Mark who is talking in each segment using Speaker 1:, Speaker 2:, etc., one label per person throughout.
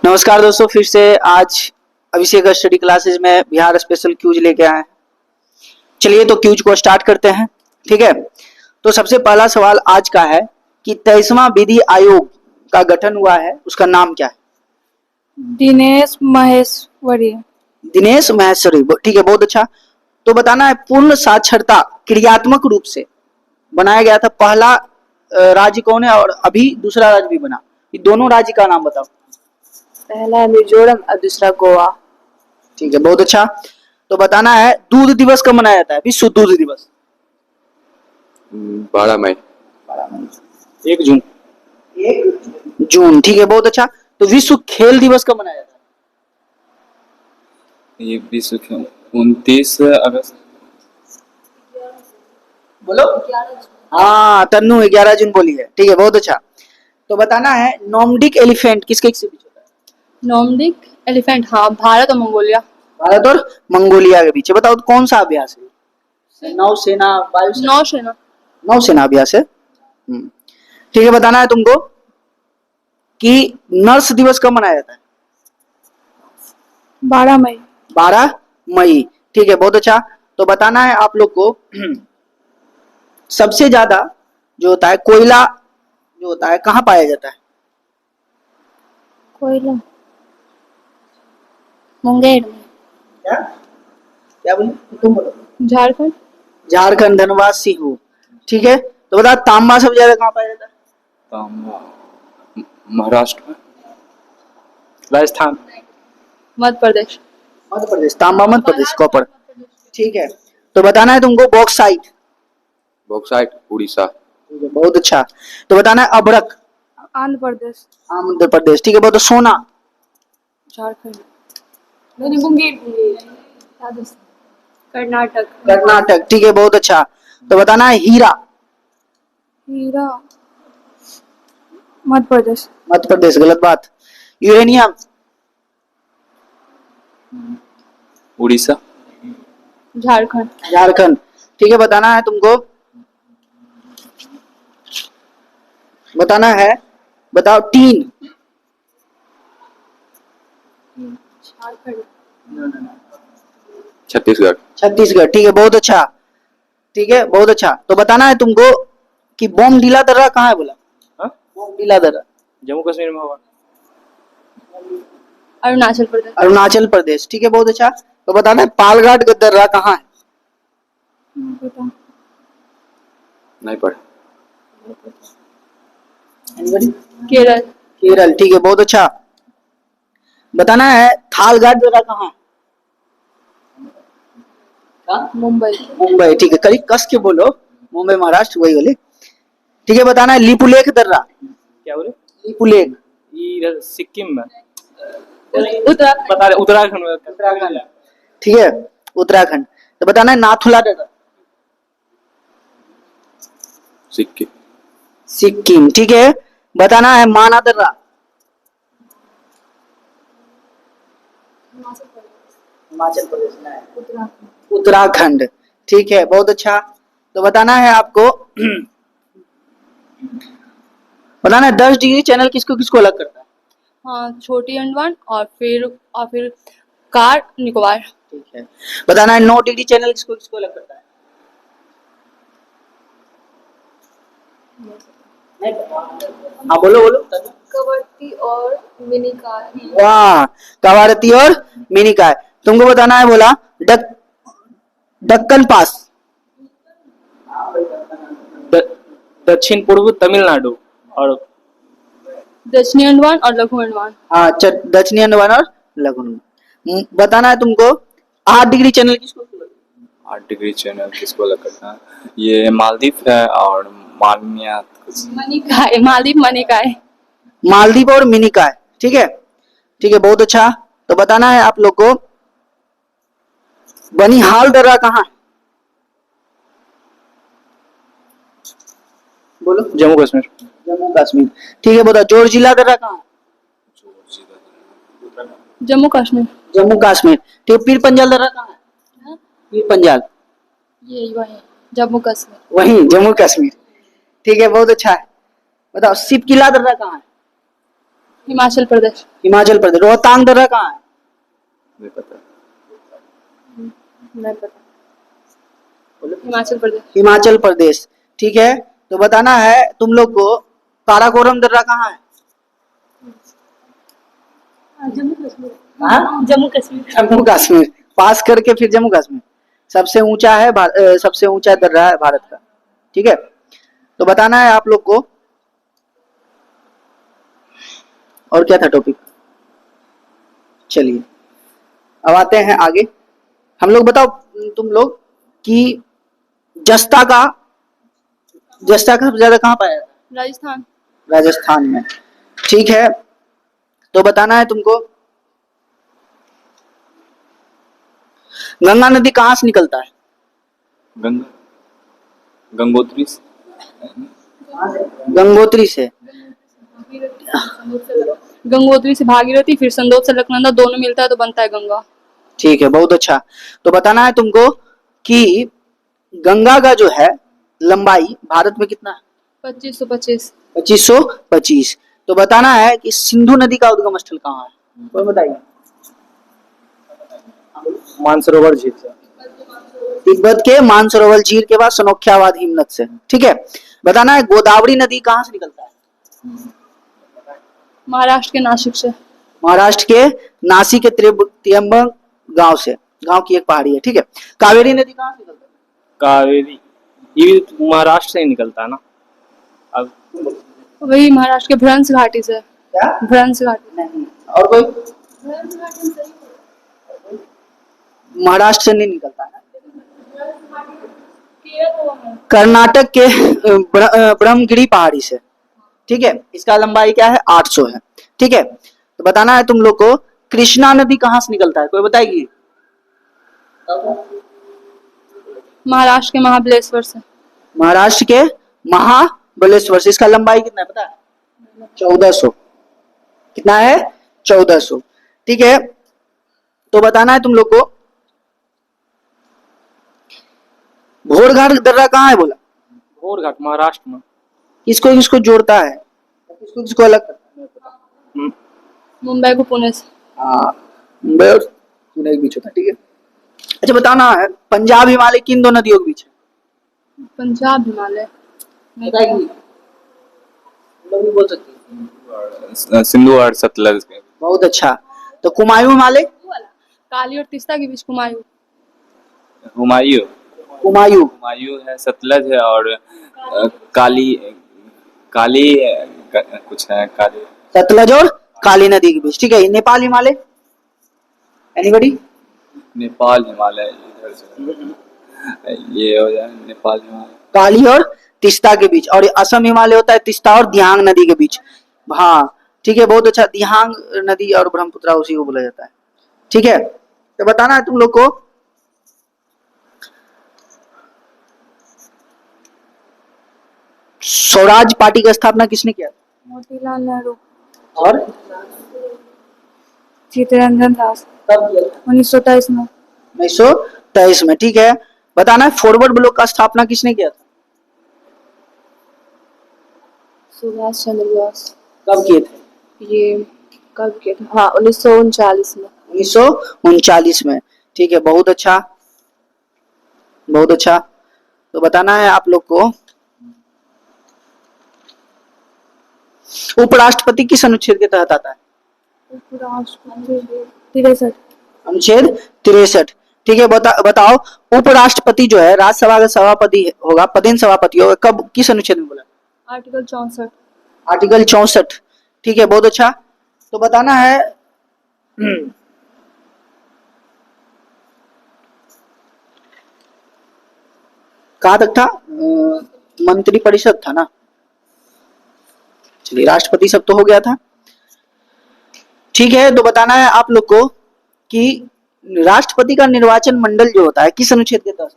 Speaker 1: नमस्कार दोस्तों, फिर से आज अभिषेक स्टडी क्लासेस में बिहार स्पेशल क्यूज लेके आए हैं। चलिए तो क्यूज को स्टार्ट करते हैं। ठीक है, तो सबसे पहला सवाल आज का है कि 23वां विधि आयोग का गठन हुआ है, उसका नाम क्या है?
Speaker 2: दिनेश महेश्वरी।
Speaker 1: दिनेश महेश्वरी, ठीक है, बहुत अच्छा। तो बताना है पूर्ण साक्षरता क्रियात्मक रूप से बनाया गया था पहला राज्य कौन है और अभी दूसरा राज्य भी बना, ये दोनों राज्य का नाम बताओ।
Speaker 2: पहला मिजोरम और दूसरा गोवा।
Speaker 1: ठीक है, बहुत अच्छा। तो बताना है दूध दिवस कब मनाया जाता है? विश्व दूध दिवस
Speaker 3: 12 मई।
Speaker 1: 1 जून। 1 जून, ठीक है, बहुत अच्छा। तो विश्व खेल दिवस कब मनाया जाता है?
Speaker 3: ये विश्व खेल 29 अगस्त।
Speaker 1: बोलो। हाँ तन्नू 11 जून बोली है, ठीक है, बहुत अच्छा। तो बताना है नॉर्डिक एलिफेंट किसके बीच होता है?
Speaker 2: नॉर्डिक एलिफेंट, हाँ, भारत और मंगोलिया।
Speaker 1: भारत और मंगोलिया के बीच। बताओ तो कौन सा अभ्यास है? नौसेना, वायुसेना?
Speaker 2: नौसेना।
Speaker 1: नौसेना अभ्यास है। ठीक है, बताना है तुमको कि नर्स दिवस कब मनाया जाता है?
Speaker 2: 12 मई।
Speaker 1: 12 मई, ठीक है, बहुत अच्छा। तो बताना है आप लोग को सबसे ज्यादा जो होता है कोयला जो होता है कहाँ पाया जाता है?
Speaker 2: कोयला मुंगेर में।
Speaker 1: क्या क्या बोले तुम? बोलो।
Speaker 2: झारखंड।
Speaker 1: झारखंड, धनबाद, सीहोर, ठीक है। तो बता तांबा सबसे ज्यादा कहाँ पाया जाता है?
Speaker 3: तांबा महाराष्ट्र में। राजस्थान।
Speaker 2: मध्य प्रदेश।
Speaker 1: मध्य प्रदेश, तांबा मध्य प्रदेश, कॉपर, ठीक है। तो बताना है तुमको बॉक्साइट।
Speaker 3: बॉक्साइट उड़ीसा।
Speaker 1: ठीक है, बहुत अच्छा। तो बताना है अभ्रक।
Speaker 2: आंध्र प्रदेश।
Speaker 1: आंध्र प्रदेश, ठीक है, बहुत। सोना।
Speaker 2: झारखंड। नहीं, मुंगेर। राजस्थान। कर्नाटक।
Speaker 1: कर्नाटक, ठीक है, बहुत अच्छा। तो बताना है हीरा।
Speaker 2: हीरा मध्य प्रदेश।
Speaker 1: मध्य प्रदेश, गलत बात। यूरेनियम।
Speaker 3: उड़ीसा।
Speaker 2: झारखंड।
Speaker 1: झारखंड, ठीक है। बताना है तुमको, बताना है, बताओ टीन।
Speaker 2: झारखंड।
Speaker 3: छत्तीसगढ़।
Speaker 1: छत्तीसगढ़, ठीक है, बहुत अच्छा, ठीक है, बहुत अच्छा। तो बताना है तुमको कि बोमडीला दर्रा कहाँ है? बोला बोमडीला दर्रा
Speaker 3: जम्मू कश्मीर में होगा।
Speaker 2: अरुणाचल प्रदेश।
Speaker 1: अरुणाचल प्रदेश, ठीक है, बहुत अच्छा। तो बताना है पालघाट दर्रा कहाँ है?
Speaker 3: नहीं पढ़ा।
Speaker 2: केरल।
Speaker 1: केरल, ठीक है, बहुत अच्छा। बताना है थालघाट दर्रा कहाँ है?
Speaker 2: मुंबई।
Speaker 1: मुंबई, ठीक है, करीब कस के बोलो। मुंबई महाराष्ट्र, वही बोले, ठीक है। बताना है लिपुलेख दर्रा।
Speaker 4: क्या बोले?
Speaker 1: लिपुलेख
Speaker 4: ये सिक्किम में।
Speaker 2: उत्तराखंड।
Speaker 4: बता रहे उत्तराखंड में।
Speaker 1: उत्तराखंड, ठीक है, उत्तराखंड। तो बताना है नाथुला दर्रा।
Speaker 3: सिक्किम।
Speaker 1: सिक्किम, ठीक है। बताना है माना दर्रा। हिमाचल प्रदेश में है। उत्तराखंड, ठीक है, बहुत अच्छा। तो बताना है आपको बताना है 10 डिग्री चैनल किसको किसको अलग करता है?
Speaker 2: हाँ, छोटी अंडमान और फिर कार निकोबार।
Speaker 1: ठीक है। बताना है 9 डिग्री चैनल किसको किसको अलग करता है? हाँ बोलो बोलो।
Speaker 2: कवरती और मिनिकार।
Speaker 1: वाह, कवारती और मिनिकाय। तुमको बताना है, बोला दक्कन पास।
Speaker 4: दक्षिण पूर्व तमिलनाडु और
Speaker 2: दक्षिणी अंडमान और लघु अंडमान।
Speaker 1: हाँ, दक्षिणी अंडमान और लघु अंडमान। बताना है तुमको 8 डिग्री चैनल किसको किसको अलग करता है?
Speaker 3: 8 डिग्री चैनल किसको अलग करता है? ये मालदीव है और मालनिया
Speaker 2: मनिकाय, मालदीव मनिकाय।
Speaker 1: मालदीव और मिनिकाय, ठीक है, ठीक है, बहुत अच्छा। तो बताना है आप लोग को बनिहाल दर्रा कहाँ है? बोलो।
Speaker 4: जम्मू कश्मीर।
Speaker 1: जम्मू कश्मीर, ठीक है, बताओ जोरजिला दर्रा कहाँ है?
Speaker 2: जम्मू कश्मीर।
Speaker 1: जम्मू कश्मीर, ठीक है। पीर पंजाल दर्रा कहाँ है? पीर पंजाल,
Speaker 2: यही वही जम्मू कश्मीर।
Speaker 1: वही जम्मू कश्मीर, ठीक है, बहुत अच्छा है। बताओ सिपकिला दर्रा कहाँ है?
Speaker 2: हिमाचल प्रदेश।
Speaker 1: हिमाचल प्रदेश। रोहतांग दर्रा कहाँ है?
Speaker 3: नहीं पता।
Speaker 2: नहीं पता। हिमाचल प्रदेश।
Speaker 1: हिमाचल प्रदेश। ठीक है, तो बताना है तुम लोग को काराकोरम दर्रा कहाँ है?
Speaker 2: जम्मू कश्मीर।
Speaker 1: हाँ?
Speaker 2: जम्मू कश्मीर।
Speaker 1: जम्मू कश्मीर पास करके फिर जम्मू कश्मीर। सबसे ऊंचा है सबसे ऊंचा दर्रा है भारत का। ठीक है, तो बताना है आप लोग को। और क्या था टॉपिक? चलिए अब आते हैं आगे। हम लोग बताओ तुम लोग कि जस्ता का सबसे ज्यादा कहाँ पाया जाता है?
Speaker 2: राजस्थान।
Speaker 1: राजस्थान में। ठीक है, तो बताना है तुमको गंगा नदी कहाँ से निकलता है?
Speaker 3: गंगोत्री से।
Speaker 1: गंगोत्री से।
Speaker 2: गंगोत्री से भागीरथी, फिर संदोख से अलकनंदा, दोनों मिलता है तो बनता है गंगा।
Speaker 1: ठीक है, बहुत अच्छा। तो बताना है तुमको कि गंगा का जो है लंबाई भारत में कितना है?
Speaker 2: 2525।
Speaker 1: 2525। तो बताना है कि सिंधु नदी का उद्गम स्थल कहाँ है? कोई बताइए।
Speaker 4: मानसरोवर झील से।
Speaker 1: तिब्बत के मानसरोवर झील के बाद सनोख्यावाद हिमनद से। ठीक है, बताना है गोदावरी नदी कहाँ से निकलता है?
Speaker 2: महाराष्ट्र के नासिक से।
Speaker 1: महाराष्ट्र के नासिक के त्र्यंबक गांव से। गांव की एक पहाड़ी है। ठीक है, कावेरी नदी कहाँ से निकलता है?
Speaker 4: कावेरी ये महाराष्ट्र से ही निकलता है ना। अब
Speaker 2: वही महाराष्ट्र के भ्रंश घाटी से।
Speaker 1: क्या?
Speaker 2: भ्रंश घाटी।
Speaker 1: नहीं। और कोई? महाराष्ट्र से नहीं निकलता है। कर्नाटक के ब्रह्मगिरी पहाड़ी से। ठीक है, इसका लंबाई क्या है? 800 है। ठीक है, तो बताना है तुम लोग को कृष्णा नदी कहाँ से निकलता है? कोई बताएगी?
Speaker 2: महाराष्ट्र के महाबलेश्वर से।
Speaker 1: महाराष्ट्र के महाबलेश्वर से। इसका लंबाई कितना है पता है? 1400। कितना है? 1400। ठीक है, तो बताना है तुम लोग को घोड़घाट दर्रा कहाँ है बोला?
Speaker 4: घोड़घाट महाराष्ट्र में।
Speaker 1: किसको किसको जोड़ता है? किसको किसको अलग करता है?
Speaker 2: मुंबई को पुणे से।
Speaker 1: हाँ, मुंबई और पुणे के बीच होता है। ठीक है, अच्छा बताना है पंजाब हिमालय किन दो नदियों के बीच है?
Speaker 2: पंजाब हिमालय।
Speaker 1: बताएगी? लोग भी बोल सकती है।
Speaker 3: सिंधु और सतलज के।
Speaker 1: बहुत अच्छा। तो कुमायूं हिमालय?
Speaker 2: काली और तीस्ता के बीच कुमायूं।
Speaker 3: हुमायूं।
Speaker 1: कुमायूं।
Speaker 3: हुमायूं है, सतलज है और काली काली कुछ है काली।
Speaker 1: सतलज और काली नदी के बीच। ठीक है, नेपाल हिमालय? एनीबॉडी?
Speaker 3: नेपाल हिमालय इधर से ये हो जाए नेपाल हिमालय।
Speaker 1: काली और तीस्ता के बीच। और असम हिमालय होता है तीस्ता और दियांग नदी के बीच। हाँ ठीक है, बहुत अच्छा। दियांग नदी और ब्रह्मपुत्र उसी को बोला जाता है। ठीक है, तो बताना है तुम लोग को स्वराज पार्टी का स्थापना किसने किया?
Speaker 2: मोतीलाल नेहरू
Speaker 1: और
Speaker 2: चित्तरंजन दास।
Speaker 1: कब किया?
Speaker 2: 1923 में।
Speaker 1: 1923 में। ठीक है, बताना है फॉरवर्ड ब्लॉक का स्थापना किसने किया था?
Speaker 2: सुभाष चंद्र बोस।
Speaker 1: कब किए थे?
Speaker 2: ये कब किया था? हाँ, 1939 में।
Speaker 1: 1939 में। ठीक है, बहुत अच्छा बहुत अच्छा। तो बताना है आप लोग को उपराष्ट्रपति किस अनुच्छेद के तहत आता है?
Speaker 2: उपराष्ट्रपति 63।
Speaker 1: अनुच्छेद 63। ठीक है, बताओ उपराष्ट्रपति जो है राज्यसभा का सभापति होगा, पदेन सभापति होगा, कब किस अनुच्छेद में बोला?
Speaker 2: आर्टिकल 64।
Speaker 1: आर्टिकल 64। ठीक है, बहुत अच्छा। तो बताना है कहां तक था? मंत्री परिषद था ना। चलिए, राष्ट्रपति सब तो हो गया था। ठीक है, तो बताना है आप लोग को कि राष्ट्रपति का निर्वाचन मंडल जो होता है किस अनुच्छेद के तहत?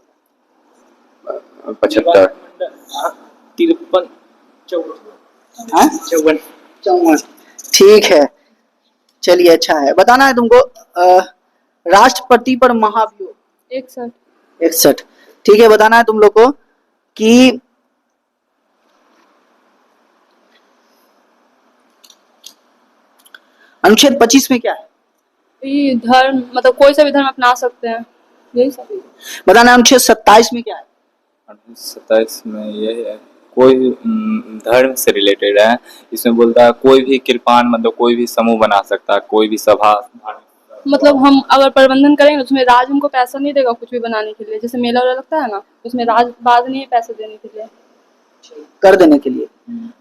Speaker 3: 75।
Speaker 4: 53 54
Speaker 1: 54। ठीक है, चलिए अच्छा है। बताना है तुमको राष्ट्रपति पर महाभियोग
Speaker 2: 61।
Speaker 1: 61। ठीक है, बताना है तुम लोग को कि अनुच्छेद 25 में क्या है?
Speaker 2: ये धर्म मतलब कोई सा भी धर्म अपना सकते हैं, यही सब।
Speaker 1: बताना अनुच्छेद 27 में क्या है?
Speaker 3: 27 में ये है, कोई भी धर्म से रिलेटेड है। इसमें बोलता है कोई भी कृपान मतलब कोई भी समूह बना सकता है, कोई भी सभा।
Speaker 2: मतलब हम अगर प्रबंधन करेंगे तो उसमें राज हमको पैसा नहीं देगा कुछ भी बनाने के लिए, जैसे मेला वेला लगता है ना, उसमें राज बाज नहीं है पैसे देने के लिए।
Speaker 1: कर देने के लिए।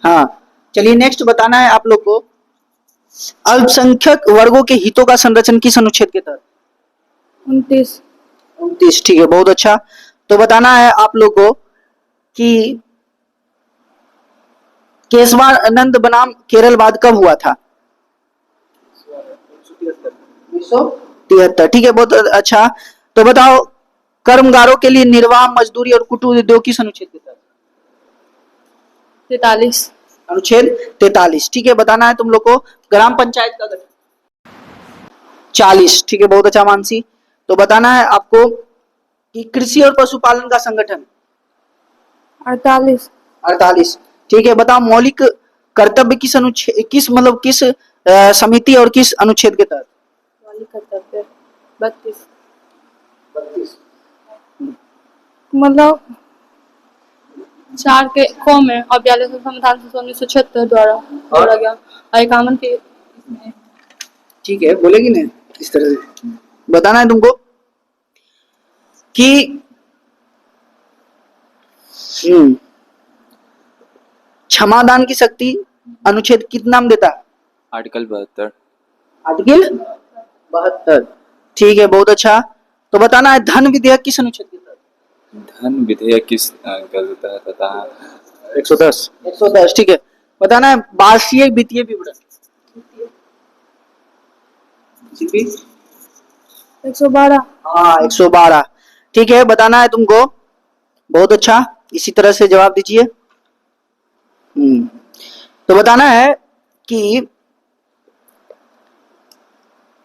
Speaker 1: हाँ, चलिए नेक्स्ट बताना है आप लोग को, अल्पसंख्यक वर्गों के हितों का संरक्षण किस अनुच्छेद के तहत?
Speaker 2: 29।
Speaker 1: 29, ठीक है, बहुत अच्छा। तो बताना है आप लोग को कि केशवानंद बनाम केरलवाद कब हुआ था? 1973, ठीक है, बहुत अच्छा। तो बताओ, कर्मगारों के लिए निर्वाह मजदूरी और कुटीर उद्योग किस अनुच्छेद के तहत?
Speaker 2: 43।
Speaker 1: अनुच्छेद 43, ठीक है। बताना है तुम लोग को, ग्राम पंचायत का गठन 40, ठीक है, बहुत अच्छा मानसी। तो बताना है आपको कि कृषि और पशुपालन का संगठन
Speaker 2: 48।
Speaker 1: 48, ठीक है। बताओ, मौलिक कर्तव्य किस अनुच्छेद, किस मतलब किस समिति और किस अनुच्छेद के तहत?
Speaker 2: मौलिक कर्तव्य 32।
Speaker 1: 32,
Speaker 2: मतलब 4 के कौम में और 42 संविधान संशोधन 1976 द्वारा जोड़ा गया और 51 के।
Speaker 1: ठीक है, बोलेगी ना इस तरह से। बताना है तुमको कि क्षमादान की शक्ति अनुच्छेद कितना नाम देता है?
Speaker 3: आर्टिकल 72।
Speaker 1: आर्टिकल 72, ठीक है, बहुत अच्छा। तो बताना है धन विधेयक किस अनुच्छेद के तहत?
Speaker 3: धन विधेयक किस के तहत होता है?
Speaker 1: 110, 110, ठीक है। बताना है वार्षिक वित्तीय विवरण
Speaker 2: 112।
Speaker 1: हाँ, 112, ठीक है। बताना है तुमको, बहुत अच्छा, इसी तरह से जवाब दीजिए। तो बताना है कि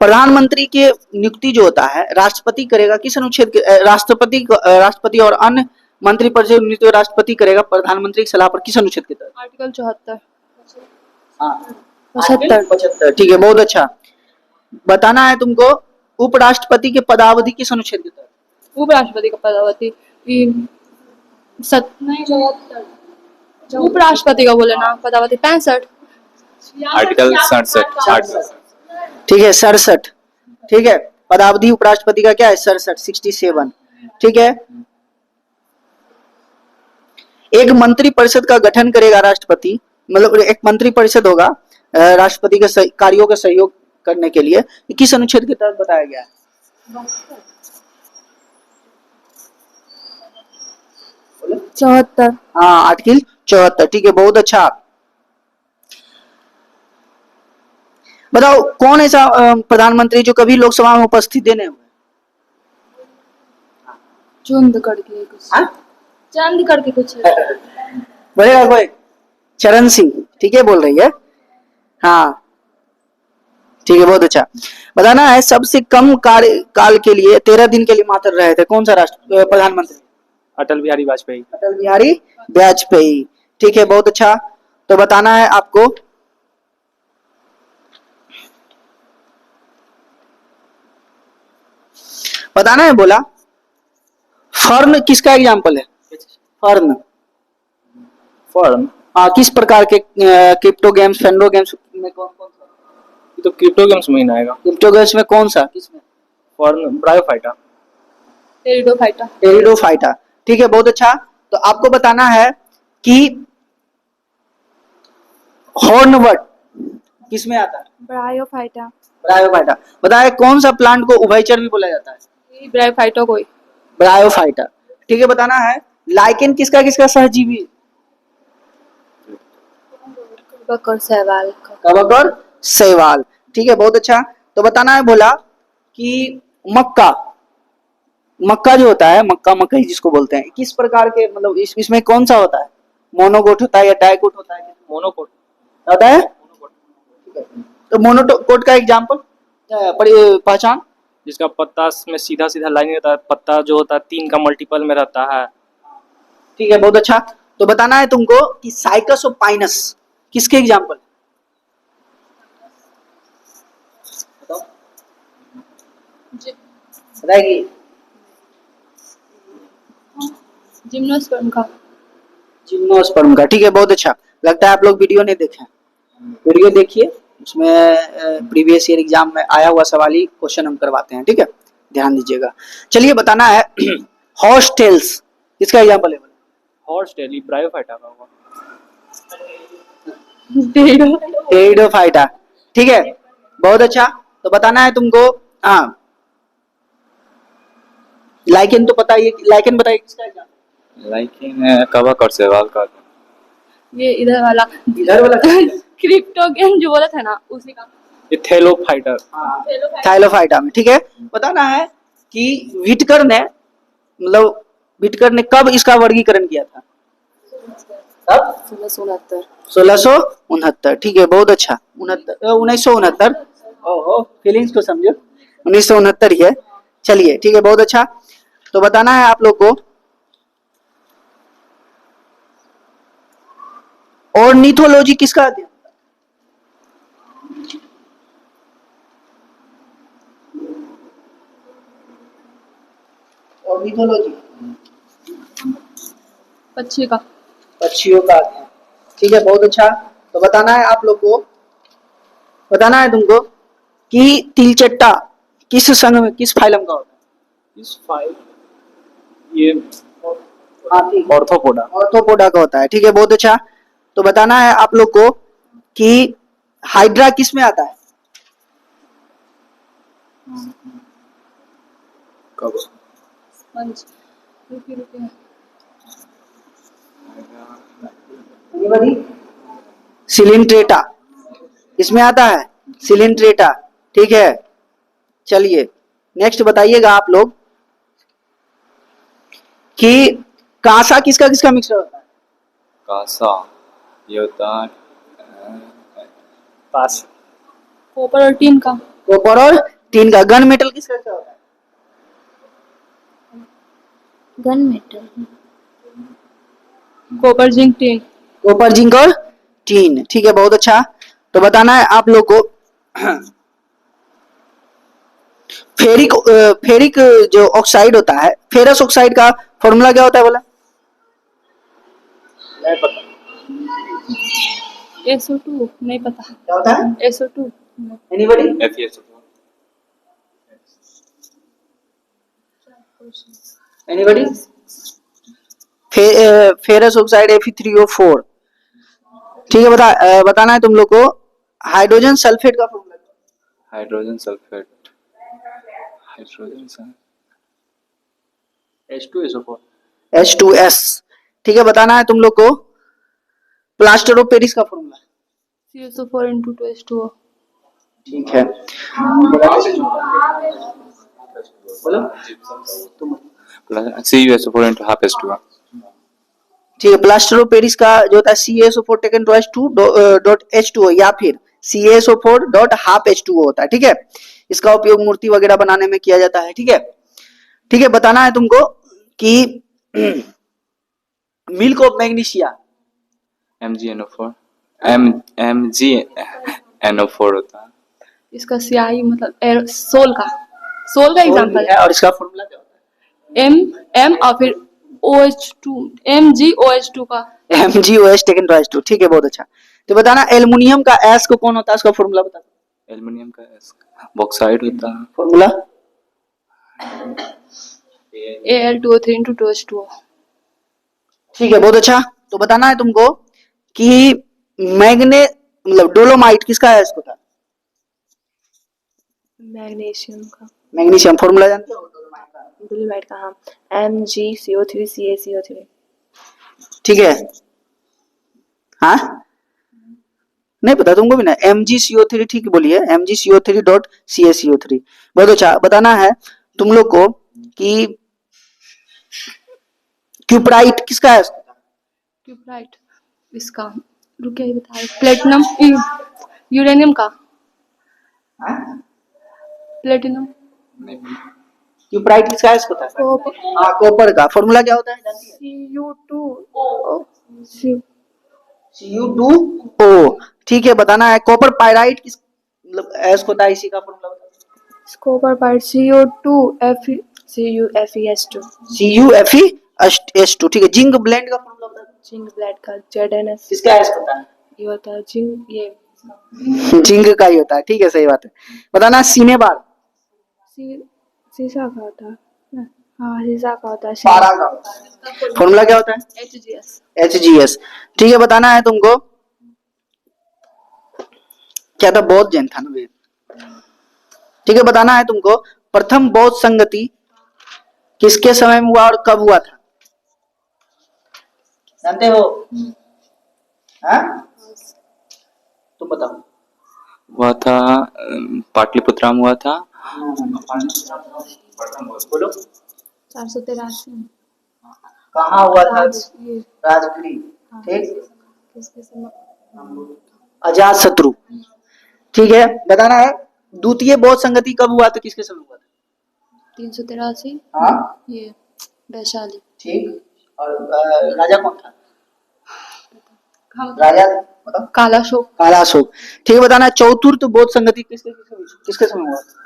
Speaker 1: प्रधानमंत्री की नियुक्ति जो होता है राष्ट्रपति करेगा किस अनुच्छेद के? राष्ट्रपति और अन्य मंत्री परिषद नियुक्ति राष्ट्रपति करेगा प्रधानमंत्री की सलाह पर किस अनुच्छेद के तहत?
Speaker 2: आर्टिकल 74।
Speaker 1: हाँ,
Speaker 2: 75।
Speaker 1: 75, ठीक है, बहुत अच्छा। बताना है तुमको, उपराष्ट्रपति के पदावधि किस अनुच्छेद के तहत?
Speaker 2: उपराष्ट्रपति का पदावधि नहीं 74। उपराष्ट्रपति का बोले ना पदावधि 65।
Speaker 3: आर्टिकल 67।
Speaker 1: ठीक है, 67, ठीक है। पदावधि उपराष्ट्रपति का क्या है? 67, 67, ठीक है। एक मंत्री परिषद का गठन करेगा राष्ट्रपति, मतलब एक मंत्री परिषद होगा राष्ट्रपति के कार्यों का सहयोग करने के लिए, किस अनुच्छेद के तहत बताया गया है?
Speaker 2: 74।
Speaker 1: हाँ, आर्टिकल 74, ठीक है, बहुत अच्छा। बताओ, कौन ऐसा प्रधानमंत्री जो कभी लोकसभा में उपस्थित नहीं हुए?
Speaker 2: चुंद करके कुछ, चंद करके कुछ
Speaker 1: बोलेगा कोई? चरण सिंह, ठीक है, बोल रही है। हाँ, ठीक है, बहुत अच्छा। बताना है सबसे कम कार्यकाल के लिए 13 दिन के लिए मात्र रहे थे, कौन सा राष्ट्र प्रधानमंत्री?
Speaker 4: अटल बिहारी वाजपेयी।
Speaker 1: अटल बिहारी वाजपेयी, ठीक है, बहुत अच्छा। तो बताना है आपको, बताना है, बोला फर्न किसका एग्जाम्पल है? फर्न,
Speaker 4: फॉर्म
Speaker 1: हाँ, किस प्रकार के क्रिप्टो गेम्स, फेंडो गेम्स में कौन कौन सा?
Speaker 4: ये तो क्रिप्टो गेम्स में ही ना आएगा।
Speaker 1: क्रिप्टो गेम्स में कौन सा, किसमें?
Speaker 4: Form bryophyta.
Speaker 2: टेरिडोफाइटा।
Speaker 1: टेरिडोफाइटा, ठीक है, बहुत अच्छा। तो आपको बताना है कि हॉर्नवर्ट किसमें आता है?
Speaker 2: ब्रायोफाइटा।
Speaker 1: ब्रायोफाइटा। बताए कौन सा प्लांट को उभयचर भी बोला जाता है?
Speaker 2: ब्रायोफाइटा कोई।
Speaker 1: ब्रायोफाइटा, ठीक है। बताना है लाइकेन किसका किसका सहजीवी?
Speaker 2: कवक और शैवाल।
Speaker 1: कवक और शैवाल, ठीक है, बहुत अच्छा। तो बताना है, बोला कि मक्का, मक्का जो होता है, मक्का मकई जिसको बोलते हैं, किस प्रकार के मतलब इसमें कौन सा होता है? मोनोकोट होता है या डाइकोट होता है?
Speaker 4: मोनोकोट
Speaker 1: होता है। तो मोनोकोट का एग्जाम्पल पहचान?
Speaker 4: जिसका पत्ता में सीधा सीधा लाइन रहता है, पत्ता जो होता है 3 का मल्टीपल में रहता है।
Speaker 1: ठीक है, बहुत अच्छा। तो बताना है तुमको कि साइकस ऑफ पाइनस किसके एग्जाम्पल? बताएगी?
Speaker 2: जिम्नोस्पर्म का।
Speaker 1: जिम्नोस्पर्म का, ठीक है, बहुत अच्छा। लगता है आप लोग वीडियो नहीं देखे हैं। वीडियो देखिए, उसमें प्रीवियस ईयर एग्जाम में आया हुआ सवाल ही क्वेश्चन हम करवाते हैं, ठीक है, ध्यान दीजिएगा। चलिए बताना है हॉर्सटेल्स किसका एग्जाम्पल है?
Speaker 4: हॉर्स टेल ब्रायोफाइटा का होगा।
Speaker 1: टेरिडोफाइटा, ठीक है, बहुत अच्छा। तो बताना है तुमको, हाँ, लाइकेन तो पता ही है, लाइकेन बताइए किसका एग्जाम्पल?
Speaker 3: लेकिन कवक और शैवाल का।
Speaker 2: ये इधर वाला
Speaker 1: इधर वाला
Speaker 2: क्रिप्टोगेन जो बोला था ना, उसी का।
Speaker 4: ये थैलोफाइटा।
Speaker 1: थाइलोफाइटा में, ठीक है। बताना है कि विटकर ने, मतलब विटकर ने कब इसका वर्गीकरण किया था? कब? 1669, ठीक है, बहुत अच्छा। 1969, ओहो, फीलिंग्स को समझो, 1969 ही है। चलिए, ठीक है, बहुत अच्छा। तो बताना है आप लोग को, ऑर्निथोलॉजी किसका अध्ययन? ऑर्निथोलॉजी
Speaker 2: पक्षी का।
Speaker 1: पक्षियों का अध्ययन, ठीक है, बहुत अच्छा। तो बताना है आप लोग को, बताना है तुमको कि तिलचट्टा किस संघ में, किस फाइलम का होता है?
Speaker 4: इस फाइल ये
Speaker 1: हाथी,
Speaker 4: ऑर्थोपोडा।
Speaker 1: ऑर्थोपोडा का होता है, ठीक है, बहुत अच्छा। तो बताना है आप लोग को कि हाइड्रा किस में आता है?
Speaker 3: कब?
Speaker 2: स्पंज। रुकिए।
Speaker 1: सिलिंट्रेटा इसमें आता है, सिलिंट्रेटा, ठीक है। चलिए नेक्स्ट बताइएगा आप लोग कि कांसा किसका किसका मिक्सचर होता है?
Speaker 3: कासा ये होता है
Speaker 4: पास।
Speaker 2: कॉपर और टीन का।
Speaker 1: कॉपर और टीन का। गन मेटल किसका किसका होता है?
Speaker 5: Gun metal
Speaker 2: copper zinc tin.
Speaker 1: Copper zinc और टीन, ठीक है, बहुत अच्छा। तो बताना है आप लोग को फेरिक जो ऑक्साइड होता है, फेरस ऑक्साइड का फॉर्मूला क्या होता है बोला?
Speaker 4: नहीं पता।
Speaker 2: SO2 नहीं पता।
Speaker 1: क्या होता है?
Speaker 2: SO2
Speaker 1: anybody? Anybody? Ferrous oxide Fe3O4, ठीक है। बताना है तुम लोग को हाइड्रोजन सल्फेट का formula.
Speaker 3: Hydrogen sulphate, hydrogen
Speaker 4: H2SO4।
Speaker 1: H2S, ठीक है। बताना है तुम लोग को प्लास्टर ऑफ पेरिस का फॉर्मूला।
Speaker 2: CSO4 into 2H2O।
Speaker 1: ठीक है, बोलो तुम।
Speaker 3: CuSO4 into half H2O।
Speaker 1: ठीक है, प्लास्टर ऑफ पेरिस का जो होता है CaSO4 टेकन टू H2O या फिर CaSO4 डॉट हाफ H2O होता है, ठीक है। इसका उपयोग मूर्ति वगैरह बनाने में किया जाता है, ठीक है। ठीक है, बताना है तुमको कि milk of magnesia.
Speaker 3: MgNO4 MgNO4 होता है।
Speaker 2: इसका स्याही मतलब सोल का एग्जांपल
Speaker 1: है, और इसका फॉर्मूला क्या होता है?
Speaker 2: M और फिर OH2 MgOH2 का।
Speaker 1: MgOH टेकन टू H2, ठीक है, बहुत अच्छा। तो बताना एल्युमिनियम का एस को कौन होता है, उसका फॉर्मूला बता दो।
Speaker 3: एल्युमिनियम का बॉक्साइड होता है।
Speaker 1: Formula
Speaker 2: Al2O3 into 2H2O।
Speaker 1: ठीक है, बहुत अच्छा। तो बताना है तुमको कि मैग्ने मतलब डोलोमाइट किसका है, इसको था?
Speaker 5: मैग्नीशियम का।
Speaker 1: मैग्नीशियम, फॉर्मूला जानते हो
Speaker 5: डोलोमाइट का? हाँ, MgCO3 CaCO3।
Speaker 1: ठीक है, हाँ नहीं पता तुमको भी ना? MgCO3, ठीक बोलिए, MgCO3 डॉट CaCO3, बहुत अच्छा। बताना है तुम लोग को कि क्यूपराइट किसका है?
Speaker 2: क्यूबराइट इसका, रुकिए बता रहे। प्लेटिनम यूरेनियम का। प्लेटिनम।
Speaker 1: क्यूपराइट किसका है, इसको था? हाँ, कॉपर का। फॉर्मूला क्या होता है जानती है? Cu2O, ठीक है। बताना है कॉपर पायराइट किस मतलब एस होता है, इसी का फॉर्मूला बताओ।
Speaker 5: Copper part CuFeS2.
Speaker 1: CuFeS2, ठीक है। जिंक ब्लेंड का फॉर्मूला बता दो।
Speaker 5: जिंक ब्लेड का ZnS।
Speaker 1: किसका एस होता है?
Speaker 5: ये होता है जिंक, ये
Speaker 1: जिंक का ही होता है, ठीक है, सही बात है। बताना सीने बार।
Speaker 5: शीशा का होता है। हाँ, शीशा का होता है।
Speaker 1: पारा का होता है। फॉर्मूला क्या होता है?
Speaker 2: HGS।
Speaker 1: HGS, ठीक है। बताना है तुमको, क्या था, बौद्ध जैन था ना वे, ठीक है। बताना है तुमको, प्रथम बौद्ध संगति किसके समय में हुआ और कब हुआ था? जानते हो? हाँ, तुम बताओ।
Speaker 3: हुआ था पाटलिपुत्रा में हुआ था।
Speaker 1: बोलो।
Speaker 5: 483।
Speaker 1: कहाँ हुआ था?
Speaker 5: ये
Speaker 1: राजगीर, ठीक।
Speaker 5: किसके समय?
Speaker 1: अजात शत्रु, ठीक है। बताना है द्वितीय बौद्ध संगति कब हुआ था, किसके समय हुआ था?
Speaker 5: 383।
Speaker 1: हाँ,
Speaker 5: ये वैशाली।
Speaker 1: ठीक। और राजा कौन था? राजा बताओ।
Speaker 2: कालाशोक।
Speaker 1: कालाशोक, ठीक है। बताना है चतुर्थ बौद्ध संगति किसके समय हुआ था?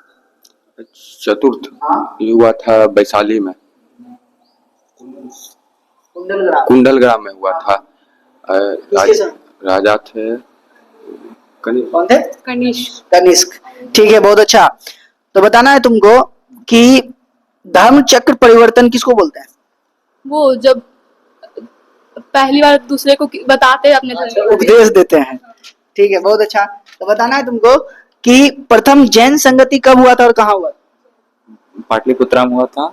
Speaker 6: चतुर्थ
Speaker 1: हाँ,
Speaker 6: ये हुआ था वैशाली में,
Speaker 1: कुंडलग्राम।
Speaker 6: कुंडलग्राम में हुआ था।
Speaker 1: किसके समय?
Speaker 6: राजा थे
Speaker 1: कौन थे?
Speaker 2: कनिष्क।
Speaker 1: कनिष्क, ठीक है, बहुत अच्छा। तो बताना है तुमको कि धर्म चक्र परिवर्तन किसको बोलते हैं?
Speaker 2: वो जब पहली बार दूसरे को बताते हैं अपने धर्म के बारे में।
Speaker 1: उपदेश देते हैं, ठीक है, बहुत अच्छा। तो बताना है तुमको कि प्रथम जैन संगति कब हुआ था और कहाँ हुआ था?
Speaker 3: पाटलिपुत्रा में हुआ था।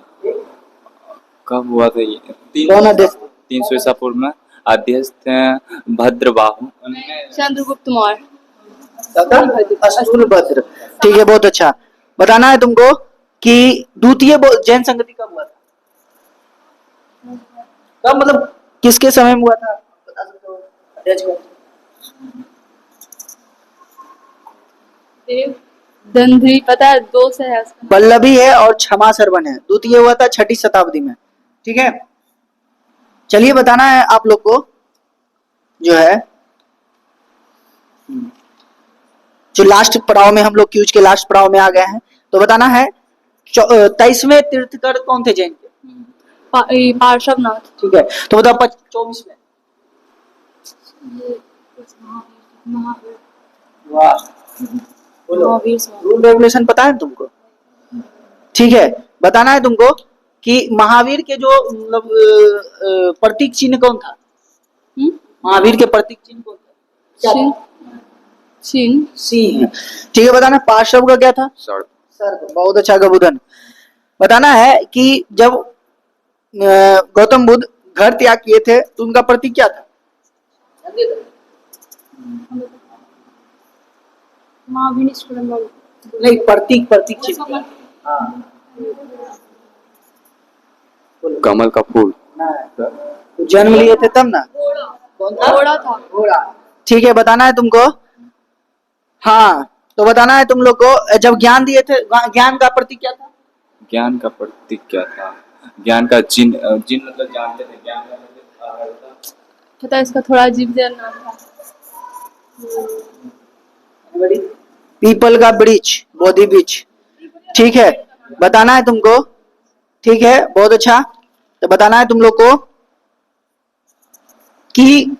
Speaker 3: कब हुआ था ये?
Speaker 1: कौन अध्यक्ष?
Speaker 3: 300 ईसा पूर्व में। अध्यक्ष थे भद्रबाहु।
Speaker 2: चंद्रगुप्त मौर्य।
Speaker 1: अस्तुलभद्र, ठीक है, बहुत अच्छा। बताना है तुमको कि द्वितीय जैन संगति कब हुआ था? कब मतलब किसके समय में हुआ था, बता सकते हो? अध्यक्ष कौन थे?
Speaker 2: दंधरी पता है, 2 से है उसका।
Speaker 1: वल्लभी है और क्षमा सरवन है। द्वितीय हुआ था 6ठी शताब्दी में, ठीक है। चलिए बताना है आप लोग को, जो है जो लास्ट पड़ाव में, हम लोग क्यूज के लास्ट पड़ाव में आ गए हैं। तो बताना है 23वें तीर्थकर कौन थे जैन के?
Speaker 2: पार्श्वनाथ।
Speaker 1: ठीक है, तो बताओ 24वें। वाह, बोलो।
Speaker 2: महावीर स्वामी।
Speaker 1: रूल रेगुलेशन पता है तुमको? ठीक है। बताना है तुमको कि महावीर के जो मतलब प्रतीक चिन्ह कौन था? महावीर के प्रतीक चिन्ह कौन था? क्या था?
Speaker 2: सिंह।
Speaker 1: सिंह, ठीक है। बताना पार्श्व का क्या था?
Speaker 6: सर्प।
Speaker 1: सर्प, बहुत अच्छा गबुधन। बताना है कि जब गौतम बुद्ध घर त्याग किए थे तो उनका प्रतीक क्या था? नहीं, प्रतीक, प्रतीक चिन्ह। हाँ,
Speaker 6: कमल का फूल।
Speaker 1: तो जन्म लिए थे तब ना। कौन था?
Speaker 2: घोड़ा था।
Speaker 1: घोड़ा, ठीक है। बताना है तुमको, हाँ, तो बताना है तुम लोग को, जब ज्ञान दिए थे, ज्ञान का प्रतीक क्या था?
Speaker 3: ज्ञान का प्रतीक क्या था? ज्ञान का जिन जिन मतलब जानते थे ज्ञान का प्रतीक
Speaker 2: पता है, इसका थोड़ा अजीब सा नाम था।
Speaker 1: पीपल का वृक्ष, बोधि वृक्ष, ठीक है। बताना है तुमको, ठीक है, बहुत अच्छा। तो बताना है तुम लोग को कि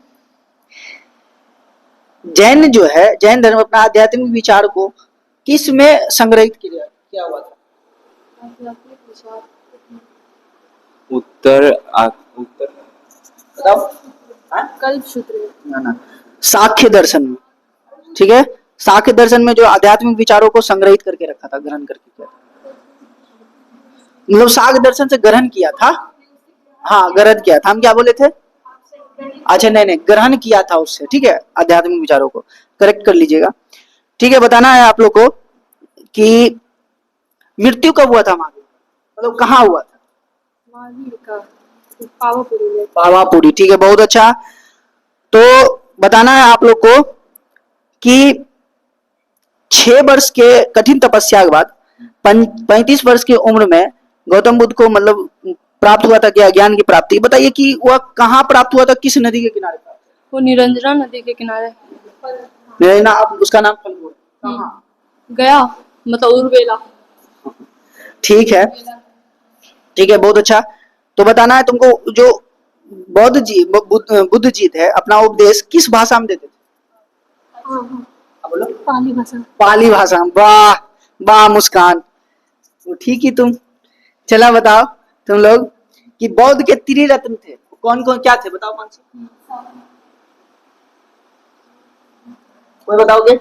Speaker 1: जैन जो है, जैन धर्म अपना आध्यात्मिक विचार को किस में संग्रहित किया हुआ था?
Speaker 3: उत्तर
Speaker 1: बताओ।
Speaker 2: कल्पसूत्र।
Speaker 1: ना, साख्य दर्शन में, ठीक है। साख्य दर्शन में जो आध्यात्मिक विचारों को संग्रहित करके रखा था, ग्रहण करके किया था, मतलब साख्य दर्शन से ग्रहण किया था। हाँ, ग्रहण किया था, हम क्या बोले थे? अच्छा, नहीं, ग्रहण किया था उससे, ठीक है, आध्यात्मिक विचारों को करेक्ट कर लीजिएगा, ठीक है। बताना है आप लोग को कि मृत्यु कब हुआ था महावीर, मतलब कहाँ हुआ था?
Speaker 2: महावीर का पावापुरी में।
Speaker 1: पावापुरी, ठीक है, बहुत अच्छा। तो बताना है आप लोग को कि 6 वर्ष के कठिन तपस्या के बाद 35 वर्ष की उम्र में गौतम बुद्ध को मतलब प्राप्त हुआ था क्या, ज्ञान की प्राप्ति? बताइए कि वह कहाँ प्राप्त हुआ था, किस नदी के किनारे प्राप्त?
Speaker 2: वो निरंजना नदी के किनारे।
Speaker 1: नहीं ना, आप उसका नाम कहाँ?
Speaker 2: गया मतलब उर्वेला।
Speaker 1: ठीक है, ठीक है, बहुत अच्छा। तो बताना है तुमको, जो बुद्ध जी थे, अपना उपदेश किस भाषा में देते थे? बोलो।
Speaker 5: पाली भाषा।
Speaker 1: पाली भाषा में। वाह वाह मुस्कान, तो ठीक ही तुम। चला बताओ तुम लोग कि बौद्ध के त्रिरत्न थे, कौन कौन क्या थे, बताओ कौन से? कोई बताओगे?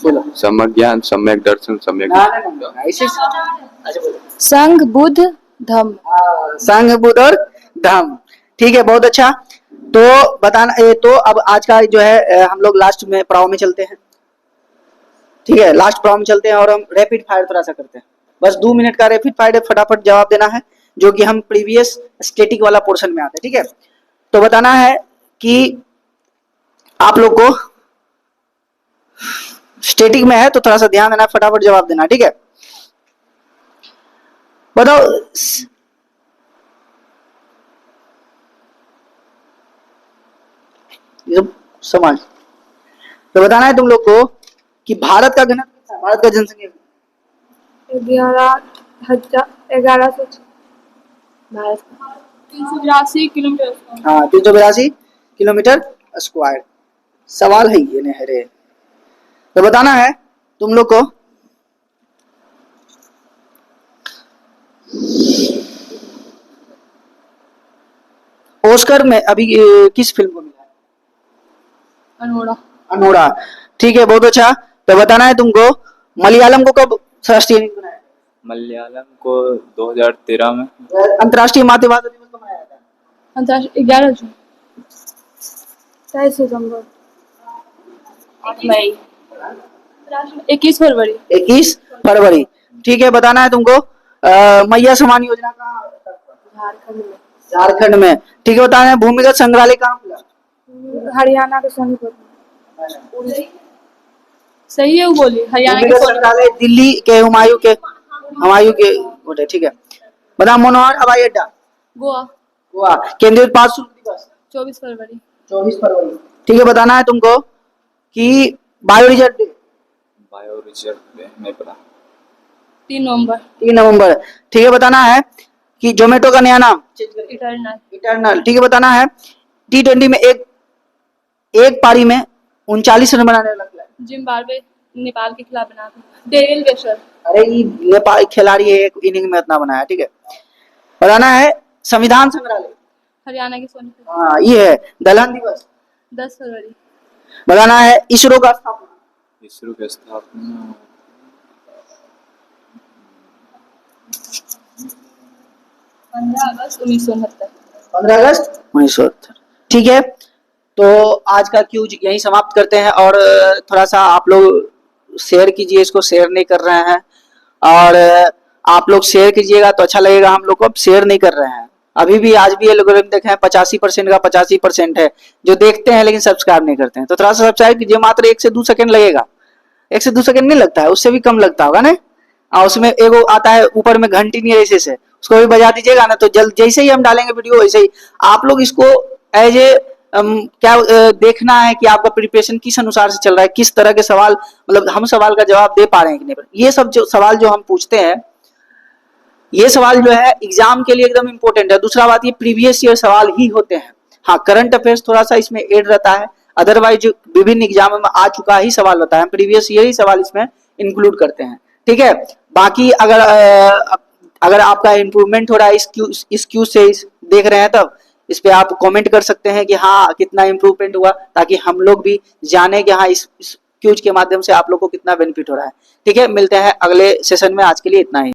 Speaker 1: बोलो।
Speaker 6: सम्यक ज्ञान, सम्यक दर्शन, सम्यक
Speaker 1: ना ना ना, ऐसे अच्छा बोलो।
Speaker 5: संघ बुद्ध धम्म।
Speaker 1: संघ, बुद्ध और धम्म। ठीक है, बहुत अच्छा। तो बताना तो अब आज का जो है हम लोग लास्ट में पड़ाव में चलते हैं। ठीक है, लास्ट पड़ाव में चलते हैं और हम रैपिड फायर थोड़ा सा करते हैं। बस 2 मिनट का रैपिड फायर है, फटाफट जवाब देना है, जो कि हम प्रीवियस स्टैटिक वाला पोर्शन में आते हैं। ठीक है, तो बताना है कि आप लोग को स्टैटिक में है तो थोड़ा सा ध्यान देना, फटाफट जवाब देना। ठीक है, बताओ। समाज, तो बताना है तुम लोग को कि भारत का घनत्व कितना है, भारत का जनसंख्या
Speaker 5: 11,000 भारत
Speaker 2: 382 किलोमीटर।
Speaker 1: हाँ 382 किलोमीटर स्क्वायर। सवाल है ये नहरे। तो बताना है तुम लोग को ऑस्कर में अभी किस फिल्म को मिला है?
Speaker 2: अनोड़ा।
Speaker 1: अनोड़ा। ठीक है, बहुत अच्छा। तो बताना है तुमको मलयालम को कब राष्ट्रीय नीति बनाया?
Speaker 3: मलयालम को 2013 में।
Speaker 1: अंतर्राष्ट्रीय मातृभाषा दिवस कब मनाया जाता है?
Speaker 2: अंतर्राष्ट्रीय 11 जून।
Speaker 5: 23 सितंबर।
Speaker 2: 8 मई। 21 फरवरी।
Speaker 1: 21 फरवरी। ठीक है, बताना है तुमको मैया समान योजना कहाँ
Speaker 5: झारखंड में।
Speaker 1: झारखंड में। ठीक है, बताना है भूमिगत संग्रहालय कहाँ खुला?
Speaker 5: हरियाणा के सोनीपत में।
Speaker 2: सही है वो बोली, हरियाणा के
Speaker 1: भूमिगत संग्रहालय दिल्ली के हुमायूं के बोले। ठीक है, बता मनोहर हवाई अड्डा
Speaker 2: गोवा।
Speaker 1: गोवा। केंद्रीय उत्पाद शुल्क दिवस
Speaker 2: 24 फरवरी।
Speaker 1: 24 फरवरी। ठीक है, बताना है तुमको कि bio reserve day
Speaker 3: bio reserve नहीं पता।
Speaker 2: 3 नवंबर।
Speaker 1: 3 नवंबर। ठीक है, बताना है कि जोमेटो का नया नाम
Speaker 2: इटर्नल।
Speaker 1: इटर्नल। ठीक है, बताना है T20 में एक पारी में 39 रन बनाने वाला खिलाड़ी।
Speaker 2: जिम्बाब्वे नेपाल के खिलाफ बना था, डेरिल वेशर।
Speaker 1: अरे ये नेपाल खिलाड़ी है, एक इनिंग में इतना बनाया। ठीक है, बताना है संविधान संग्रहालय।
Speaker 2: हरियाणा के सोनीपत।
Speaker 1: हाँ ये है। दलहन दिवस
Speaker 2: 10 फरवरी।
Speaker 1: बताना है इसरो का स्थापना।
Speaker 3: इसरो की स्थापना
Speaker 2: 15 अगस्त 1969।
Speaker 1: 15 अगस्त 1970। ठीक है, तो आज का क्यूज यहीं समाप्त करते हैं। और थोड़ा सा आप लोग शेयर कीजिए, इसको शेयर नहीं कर रहे हैं, और आप लोग शेयर कीजिएगा तो अच्छा लगेगा। हम लोग को अब शेयर नहीं कर रहे हैं, अभी भी आज भी ये लोग देखे हैं 85% का 85% है जो देखते हैं लेकिन सब्सक्राइब नहीं करते हैं। तो थोड़ा सा सब्सक्राइब कीजिए, मात्र 1 से 2 सेकंड लगेगा। 1 से 2 सेकंड नहीं लगता है, उससे भी कम लगता होगा ना। और उसमें एगो आता है ऊपर में घंटी नहीं ऐसे से, उसको भी बजा दीजिएगा ना, तो जल्द जैसे ही हम डालेंगे वीडियो वैसे ही आप लोग इसको एज ए देखना है कि आपका प्रिपरेशन किस अनुसार से चल रहा है, किस तरह के सवाल, मतलब हम सवाल का जवाब दे पा रहे हैं कि नहीं। ये सब जो सवाल जो हम पूछते हैं, ये सवाल जो है एग्जाम के लिए एकदम इंपॉर्टेंट है। दूसरा बात, ये प्रीवियस ईयर सवाल ही होते हैं। हाँ, करंट अफेयर्स थोड़ा सा इसमें ऐड रहता है, अदरवाइज जो विभिन्न एग्जाम में आ चुका ही सवाल होता है, प्रीवियस ईयर ही सवाल इसमें इंक्लूड करते हैं। ठीक है, बाकी अगर आपका इम्प्रूवमेंट हो रहा है इस क्यूज से देख रहे हैं, तब इस पे आप कमेंट कर सकते हैं कि हाँ कितना इम्प्रूवमेंट हुआ, ताकि हम लोग भी जाने कि हाँ इस क्यूज के माध्यम से आप लोग को कितना बेनिफिट हो रहा है। ठीक है, मिलते हैं अगले सेशन में, आज के लिए इतना ही।